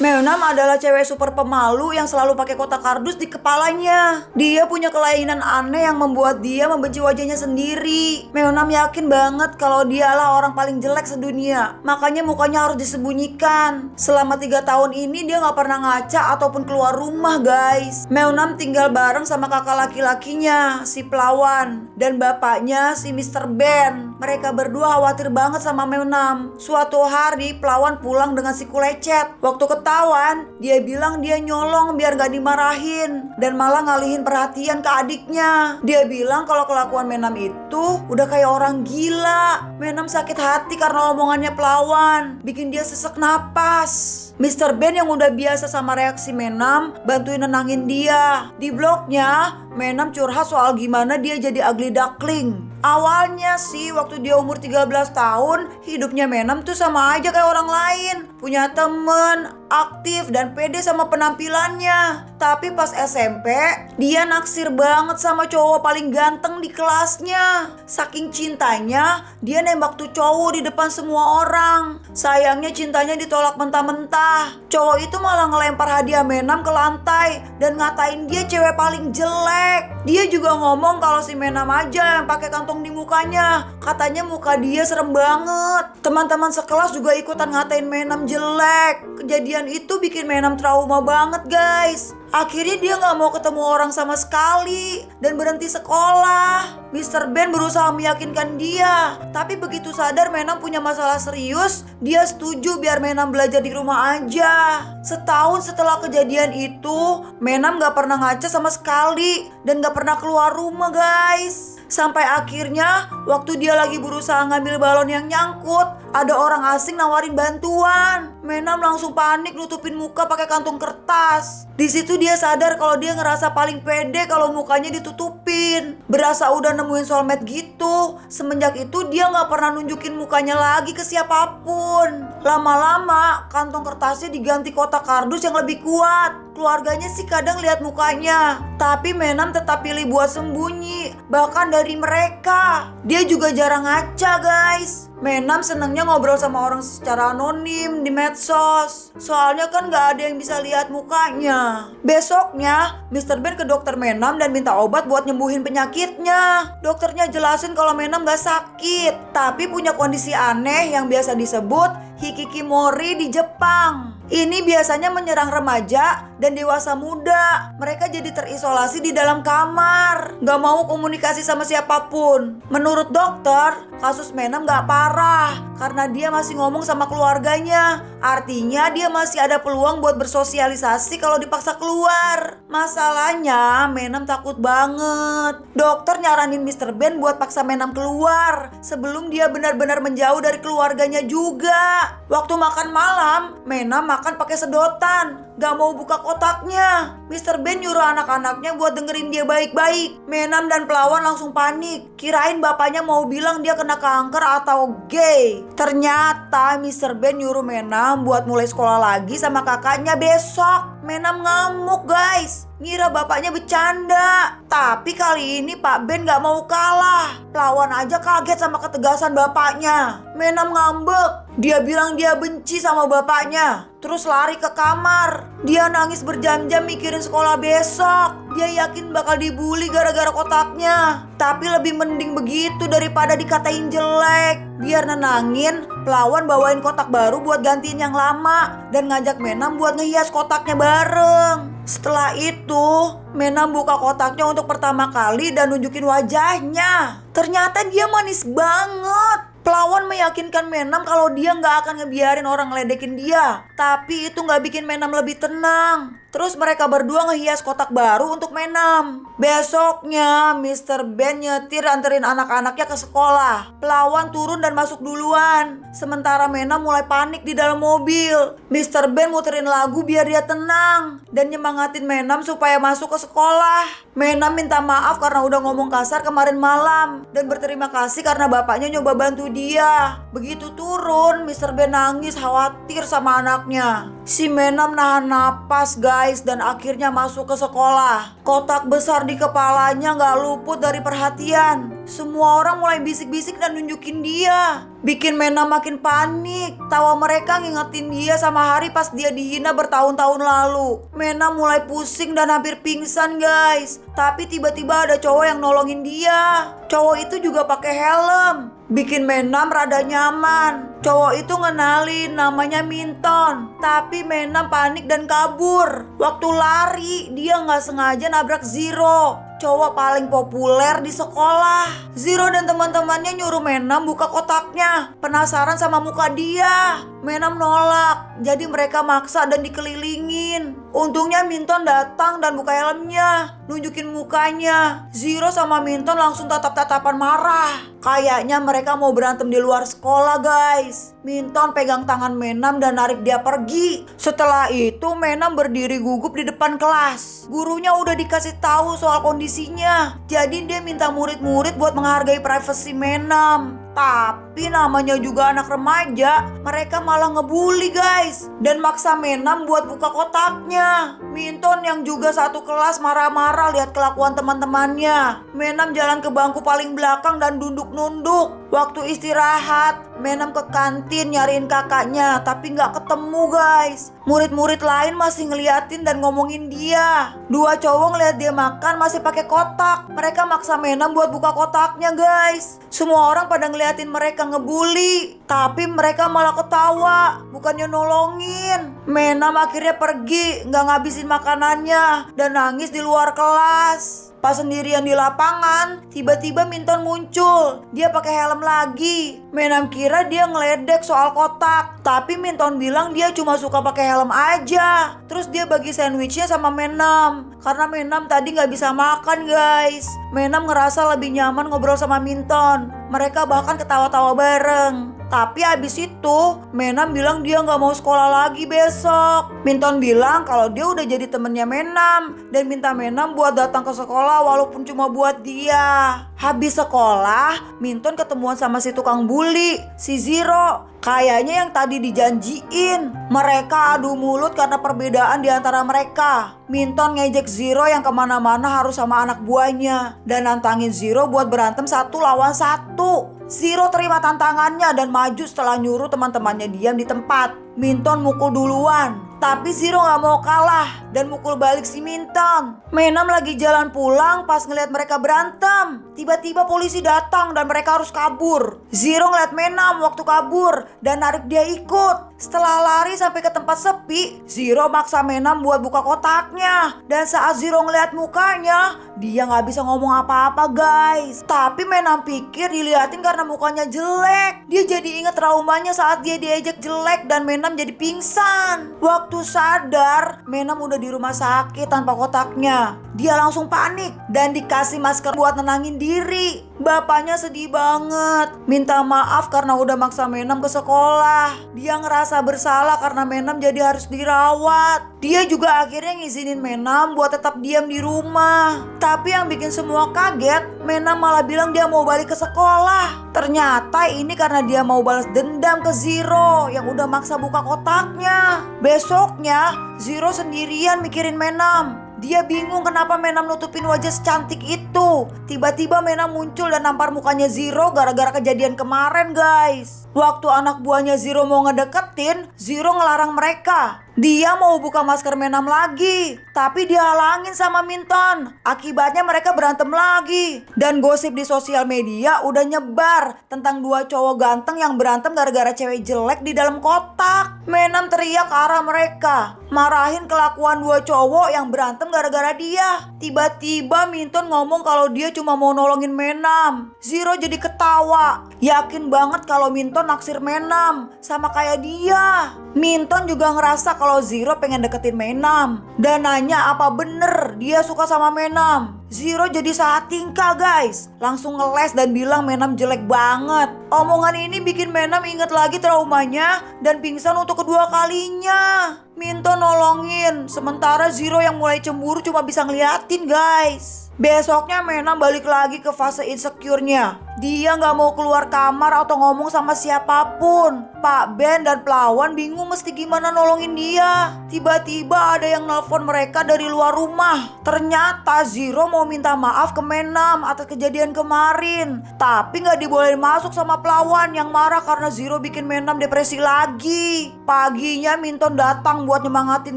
Meonam adalah cewek super pemalu yang selalu pakai kotak kardus di kepalanya. Dia punya kelainan aneh yang membuat dia membenci wajahnya sendiri. Meonam yakin banget kalau dialah orang paling jelek sedunia. Makanya mukanya harus disembunyikan. Selama 3 tahun ini dia gak pernah ngaca ataupun keluar rumah, guys. Meonam tinggal bareng sama kakak laki-lakinya, si Pelawan, dan bapaknya, si Mr. Ben. Mereka berdua khawatir banget sama Meonam. Suatu hari Pelawan pulang dengan si Kulecet. Waktu ketahuan, dia bilang dia nyolong biar gak dimarahin dan malah ngalihin perhatian ke adiknya. Dia bilang kalau kelakuan Meonam itu udah kayak orang gila. Meonam sakit hati karena omongannya Pelawan, bikin dia sesek napas. Mr. Ben yang udah biasa sama reaksi Meonam bantuin nenangin dia. Di blognya, Meonam curhat soal gimana dia jadi ugly duckling. Awalnya sih waktu dia umur 13 tahun, hidupnya Meonam tuh sama aja kayak orang lain. Punya temen, aktif dan pede sama penampilannya. Tapi pas SMP, dia naksir banget sama cowok paling ganteng di kelasnya. Saking cintanya, dia nembak tuh cowok di depan semua orang. Sayangnya cintanya ditolak mentah-mentah. Cowok itu malah ngelempar hadiah Meonam ke lantai dan ngatain dia cewek paling jelek. Dia juga ngomong kalau si Meonam aja yang pakai kantong di mukanya. Katanya muka dia serem banget. Teman-teman sekelas juga ikutan ngatain Meonam jelek. Kejadian itu bikin Meonam trauma banget, guys. Akhirnya dia gak mau ketemu orang sama sekali dan berhenti sekolah. Mr. Ben berusaha meyakinkan dia, tapi begitu sadar Meonam punya masalah serius, dia setuju biar Meonam belajar di rumah aja. Setahun setelah kejadian itu, Meonam gak pernah ngaca sama sekali dan gak pernah keluar rumah, guys. Sampai akhirnya waktu dia lagi berusaha ngambil balon yang nyangkut, ada orang asing nawarin bantuan. Meonam langsung panik nutupin muka pakai kantung kertas. Di situ dia sadar kalau dia ngerasa paling pede kalau mukanya ditutupin. Berasa udah nemuin soulmate gitu. Semenjak itu dia gak pernah nunjukin mukanya lagi ke siapapun. Lama-lama kantong kertasnya diganti kotak kardus yang lebih kuat. Keluarganya sih kadang lihat mukanya, tapi Meonam tetap pilih buat sembunyi, bahkan dari mereka. Dia juga jarang ngaca, guys. Meonam senengnya ngobrol sama orang secara anonim di medsos. Soalnya kan gak ada yang bisa lihat mukanya. Besoknya, Mr. Ben ke dokter Meonam dan minta obat buat nyembuhin penyakitnya. Dokternya jelasin kalau Meonam gak sakit, tapi punya kondisi aneh yang biasa disebut hikikomori di Jepang. Ini biasanya menyerang remaja dan dewasa muda. Mereka jadi terisolasi di dalam kamar, gak mau komunikasi sama siapapun. Menurut dokter, kasus Meonam gak parah karena dia masih ngomong sama keluarganya. Artinya dia masih ada peluang buat bersosialisasi kalau dipaksa keluar. Masalahnya Meonam takut banget. Dokter nyaranin Mr. Ben buat paksa Meonam keluar sebelum dia benar-benar menjauh dari keluarganya juga. Waktu makan malam, Meonam makan pakai sedotan, gak mau buka kotaknya. Mr. Ben nyuruh anak-anaknya buat dengerin dia baik-baik. Meonam dan Pelawan langsung panik, kirain bapaknya mau bilang dia kena kanker atau gay. Ternyata Mr. Ben nyuruh Meonam buat mulai sekolah lagi sama kakaknya besok. Meonam ngamuk, guys, ngira bapaknya bercanda. Tapi kali ini Pak Ben gak mau kalah. Pelawan aja kaget sama ketegasan bapaknya. Meonam ngambek. Dia bilang dia benci sama bapaknya, terus lari ke kamar. Dia nangis berjam-jam mikirin sekolah besok. Dia yakin bakal dibully gara-gara kotaknya. Tapi lebih mending begitu daripada dikatain jelek. Biar nenangin, Pelawan bawain kotak baru buat gantiin yang lama dan ngajak Meonam buat ngehias kotaknya bareng. Setelah itu, Meonam buka kotaknya untuk pertama kali dan nunjukin wajahnya. Ternyata dia manis banget. Pelawan meyakinkan Meonam kalau dia gak akan ngebiarin orang ngeledekin dia. Tapi itu gak bikin Meonam lebih tenang. Terus mereka berdua ngehias kotak baru untuk Meonam. Besoknya Mr. Ben nyetir anterin anak-anaknya ke sekolah. Pelawan turun dan masuk duluan. Sementara Meonam mulai panik di dalam mobil. Mr. Ben muterin lagu biar dia tenang dan nyemangatin Meonam supaya masuk ke sekolah. Meonam minta maaf karena udah ngomong kasar kemarin malam dan berterima kasih karena bapaknya nyoba bantu dia. Begitu turun, Mr. Ben nangis khawatir sama anaknya. Si Meonam nahan napas, guys. guys dan akhirnya masuk ke sekolah. Kotak besar di kepalanya gak luput dari perhatian. Semua orang mulai bisik-bisik dan nunjukin dia. Bikin Menam makin panik. Tawa mereka ngingetin dia sama hari pas dia dihina bertahun-tahun lalu. Menam mulai pusing dan hampir pingsan guys. Tapi tiba-tiba ada cowok yang nolongin dia. Cowok itu juga pakai helm. Bikin Menam rada nyaman. Cowok itu ngenalin namanya Minton. Tapi Menam panik dan kabur. Waktu lari dia gak sengaja nabrak Zero, cowok paling populer di sekolah. Zero dan teman-temannya nyuruh Menam buka kotaknya. Penasaran sama muka dia. Menam nolak, jadi mereka maksa dan dikelilingin. Untungnya Minton datang dan buka helmnya, nunjukin mukanya. Zero sama Minton langsung tatap-tatapan marah. Kayaknya mereka mau berantem di luar sekolah guys. Minton pegang tangan Menam dan narik dia pergi. Setelah itu Menam berdiri gugup di depan kelas. Gurunya udah dikasih tahu soal kondisinya. Jadi dia minta murid-murid buat menghargai privasi Menam. Tapi namanya juga anak remaja, mereka malah ngebully guys dan maksa Menam buat buka kotaknya. Minton yang juga satu kelas marah-marah lihat kelakuan teman-temannya. Menam jalan ke bangku paling belakang dan duduk-nunduk. Waktu istirahat, Menam ke kantin nyariin kakaknya tapi gak ketemu guys. Murid-murid lain masih ngeliatin dan ngomongin dia. Dua cowok ngeliat dia makan masih pakai kotak. Mereka maksa Menam buat buka kotaknya guys. Semua orang pada ngeliatin mereka ngebully, tapi mereka malah ketawa, bukannya nolongin. Menam akhirnya pergi, gak ngabisin makanannya dan nangis di luar kelas. Pas sendirian di lapangan, tiba-tiba Minton muncul. Dia pakai helm lagi. Menam kira dia ngeledek soal kotak, tapi Minton bilang dia cuma suka pakai helm aja. Terus dia bagi sandwichnya sama Menam, karena Menam tadi gak bisa makan guys. Menam ngerasa lebih nyaman ngobrol sama Minton. Mereka bahkan ketawa-tawa bareng. Tapi abis itu Menam bilang dia gak mau sekolah lagi besok. Minton bilang kalau dia udah jadi temennya Menam dan minta Menam buat datang ke sekolah walaupun cuma buat dia. Habis sekolah, Minton ketemuan sama si tukang bully, si Zero. Kayaknya yang tadi dijanjiin. Mereka adu mulut karena perbedaan di antara mereka. Minton ngejek Zero yang kemana-mana harus sama anak buahnya dan nantangin Zero buat berantem 1 lawan 1. Zero terima tantangannya dan maju setelah nyuruh teman-temannya diam di tempat. Minton mukul duluan, tapi Zero gak mau kalah dan mukul balik si Minton. Menam lagi jalan pulang pas ngeliat mereka berantem. Tiba-tiba polisi datang dan mereka harus kabur. Zero ngeliat Menam waktu kabur dan narik dia ikut. Setelah lari sampai ke tempat sepi, Zero maksa Menam buat buka kotaknya. Dan saat Zero ngeliat mukanya, dia gak bisa ngomong apa-apa guys. Tapi Menam pikir diliatin karena mukanya jelek. Dia jadi inget traumanya saat dia diejek jelek dan Menam jadi pingsan. Waktu sadar, Menam udah di rumah sakit tanpa kotaknya. Dia langsung panik dan dikasih masker buat nenangin diri. Bapaknya sedih banget, minta maaf karena udah maksa Menam ke sekolah. Dia ngerasa bersalah karena Menam jadi harus dirawat. Dia juga akhirnya ngizinin Menam buat tetap diam di rumah. Tapi yang bikin semua kaget, Menam malah bilang dia mau balik ke sekolah. Ternyata ini karena dia mau balas dendam ke Zero yang udah maksa buka kotaknya. Besoknya, Zero sendirian mikirin Menam. Dia bingung kenapa Menam nutupin wajah secantik itu. Tiba-tiba Menam muncul dan nampar mukanya Zero gara-gara kejadian kemarin guys. Waktu anak buahnya Zero mau ngedeketin, Zero ngelarang mereka. Dia mau buka masker Menam lagi, tapi dihalangin sama Minton. Akibatnya mereka berantem lagi. Dan gosip di sosial media udah nyebar tentang 2 cowok ganteng yang berantem gara-gara cewek jelek di dalam kotak. Menam teriak ke arah mereka, marahin kelakuan 2 cowok yang berantem gara-gara dia. Tiba-tiba Minton ngomong kalau dia cuma mau nolongin Menam. Zero jadi ketawa, yakin banget kalau Minton naksir Menam sama kayak dia. Minton juga ngerasa kalau Zero pengen deketin Menam dan nanya apa bener dia suka sama Menam. Zero jadi salah tingkah guys, langsung ngeles dan bilang Menam jelek banget. Omongan ini bikin Menam inget lagi traumanya dan pingsan untuk kedua kalinya. Minton nolongin, sementara Zero yang mulai cemburu cuma bisa ngeliatin guys. Besoknya Menam balik lagi ke fase insecure-nya. Dia nggak mau keluar kamar atau ngomong sama siapapun. Pak Ben dan Pelawan bingung mesti gimana nolongin dia. Tiba-tiba ada yang nelpon mereka dari luar rumah. Ternyata Zero mau minta maaf ke Menam atas kejadian kemarin. Tapi nggak dibolehin masuk sama Pelawan yang marah karena Zero bikin Menam depresi lagi. Paginya Minton datang buat nyemangatin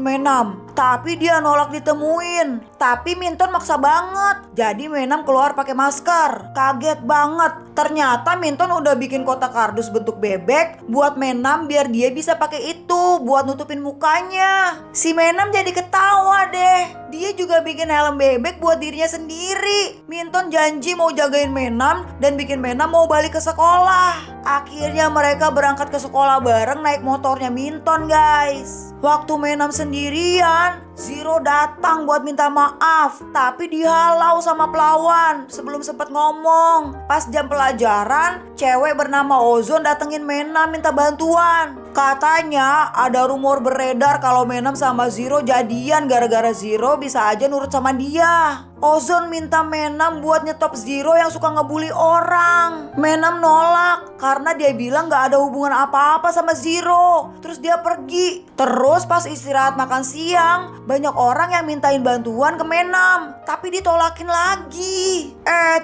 Menam. Tapi dia nolak ditemuin. Tapi Minton maksa banget. Jadi Menam keluar pakai masker. Kaget banget. Ternyata Minton udah bikin kotak kardus bentuk bebek buat Menam biar dia bisa pakai itu buat nutupin mukanya. Si Menam jadi ketawa deh. Dia juga bikin helm bebek buat dirinya sendiri. Minton janji mau jagain Menam dan bikin Menam mau balik ke sekolah. Akhirnya mereka berangkat ke sekolah bareng naik motornya Minton, guys. Waktu Menam sendirian, Zero datang buat minta maaf, tapi dihalau sama Pelawan sebelum sempat ngomong. Pas jam pelajaran, cewek bernama Ozon datengin Menam minta bantuan. Katanya ada rumor beredar kalau Menam sama Zero jadian gara-gara Zero bisa aja nurut sama dia. Ozon minta Menam buat nyetop Zero yang suka ngebully orang. Menam nolak karena dia bilang gak ada hubungan apa-apa sama Zero. Terus dia pergi. Terus pas istirahat makan siang, banyak orang yang mintain bantuan ke Menam, tapi ditolakin lagi.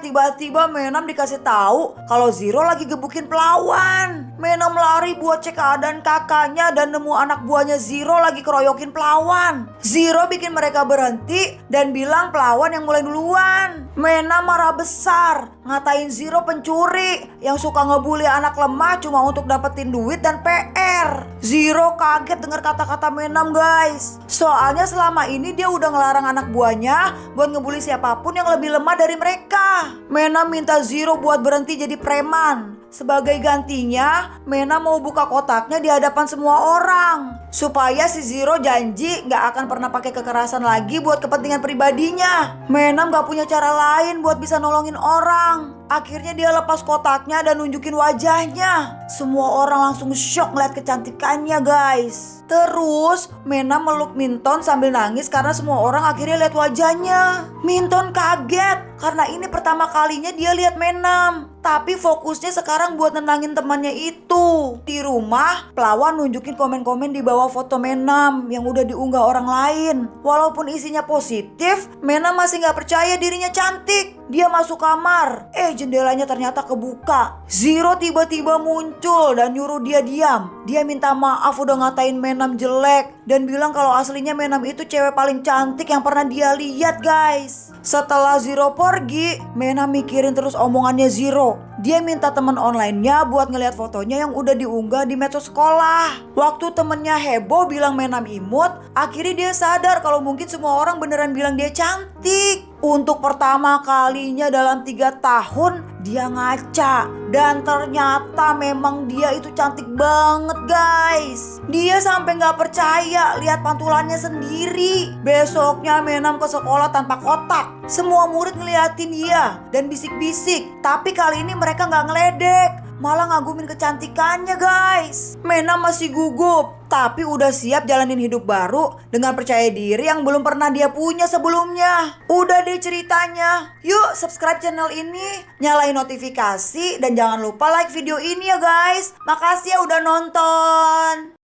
Tiba-tiba Menam dikasih tahu kalau Zero lagi gebukin Pelawan. Menam lari buat cek keadaan kakaknya dan nemu anak buahnya Zero lagi keroyokin Pelawan. Zero bikin mereka berhenti dan bilang Pelawan yang mulai duluan. Menam marah besar, ngatain Zero pencuri yang suka ngebully anak lemah cuma untuk dapetin duit dan PR. Zero kaget dengar kata-kata Menam, guys. Soalnya selama ini dia udah ngelarang anak buahnya buat ngebully siapapun yang lebih lemah dari mereka. Menam minta Zero buat berhenti jadi preman. Sebagai gantinya, Menam mau buka kotaknya di hadapan semua orang. Supaya si Zero janji gak akan pernah pakai kekerasan lagi buat kepentingan pribadinya. Menam gak punya cara lain buat bisa nolongin orang. Akhirnya dia lepas kotaknya dan nunjukin wajahnya. Semua orang langsung shock ngeliat kecantikannya, guys. Terus Menam meluk Minton sambil nangis karena semua orang akhirnya lihat wajahnya. Minton kaget karena ini pertama kalinya dia lihat Menam. Tapi fokusnya sekarang buat nenangin temannya itu. Di rumah, Pelawan nunjukin komen-komen di bawah foto Menam yang udah diunggah orang lain. Walaupun isinya positif, Menam masih gak percaya dirinya cantik. Dia masuk kamar, jendelanya ternyata kebuka. Zero tiba-tiba muncul dan nyuruh dia diam. Dia minta maaf udah ngatain Menam jelek dan bilang kalau aslinya Menam itu cewek paling cantik yang pernah dia lihat, guys. Setelah Zero pergi, Menam mikirin terus omongannya Zero. Dia minta teman online-nya buat ngeliat fotonya yang udah diunggah di medsos sekolah. Waktu temennya heboh bilang Menam imut, akhirnya dia sadar kalau mungkin semua orang beneran bilang dia cantik. Untuk pertama kalinya dalam 3 tahun dia ngaca. Dan ternyata memang dia itu cantik banget, guys. Dia sampai gak percaya lihat pantulannya sendiri. Besoknya Menam ke sekolah tanpa kotak. Semua murid ngeliatin dia dan bisik-bisik. Tapi kali ini mereka gak ngeledek, malah ngagumin kecantikannya, guys. Menam masih gugup, tapi udah siap jalanin hidup baru dengan percaya diri yang belum pernah dia punya sebelumnya. Udah deh ceritanya. Yuk subscribe channel ini, nyalain notifikasi, dan jangan lupa like video ini ya, guys. Makasih ya udah nonton.